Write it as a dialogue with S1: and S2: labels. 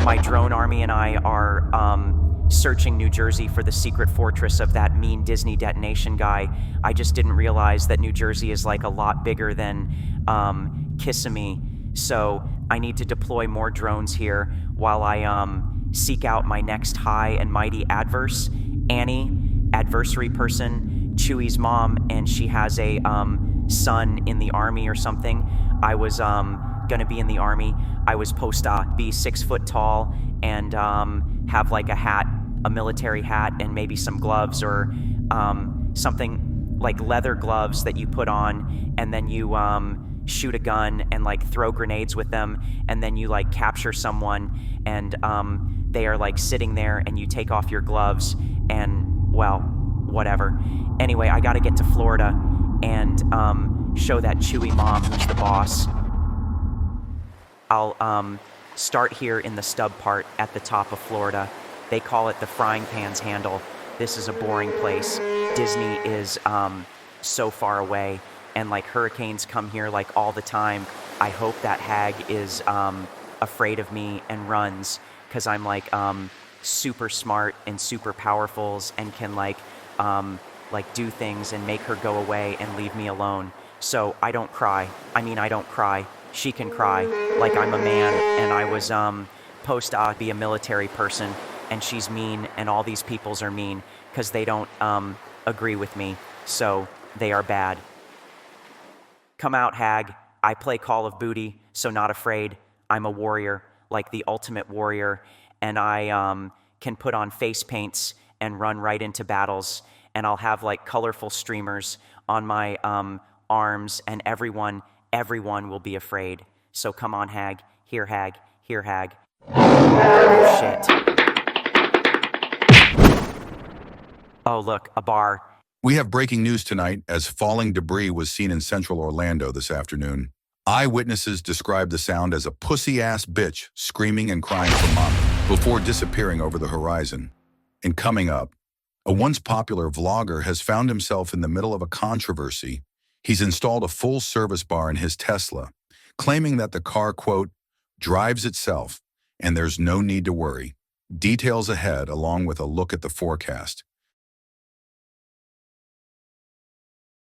S1: My drone army and I are searching New Jersey for the secret fortress of that mean Disney Detonation guy. I just didn't realize that New Jersey is like a lot bigger than Kissimmee. So I need to deploy more drones here while I seek out my next high and mighty adverse, Annie, adversary person, Chewy's mom, and she has a son in the army or something. I was gonna be in the army. I was supposed to be 6 foot tall and have like a hat, a military hat, and maybe some gloves or something like leather gloves that you put on, and then you shoot a gun and like throw grenades with them, and then you like capture someone, and they are like sitting there, and you take off your gloves, and well, whatever. Anyway, I gotta get to Florida and show that Chewy mom who's the boss. I'll start here in the stub part at the top of Florida. They call it the frying pan's handle. This is a boring place. Disney is so far away, and like hurricanes come here like all the time. I hope that hag is afraid of me and runs, because I'm like super smart and super powerful and can like do things and make her go away and leave me alone. So I don't cry. I don't cry. She can cry like I'm a man, and I was supposed to be a military person, and she's mean, and all these peoples are mean because they don't agree with me, so they are bad. Come out, hag. I play Call of Booty, so not afraid. I'm a warrior, like the ultimate warrior, and I can put on face paints and run right into battles, and I'll have like colorful streamers on my arms, and everyone will be afraid. So come on, hag. Here, hag. Here, hag. Oh, shit. Oh, look, a bar.
S2: We have breaking news tonight, as falling debris was seen in central Orlando this afternoon. Eyewitnesses described the sound as a pussy-ass bitch screaming and crying for mom before disappearing over the horizon. And coming up, a once popular vlogger has found himself in the middle of a controversy. He's installed a full-service bar in his Tesla, claiming that the car, quote, drives itself, and there's no need to worry. Details ahead, along with a look at the forecast.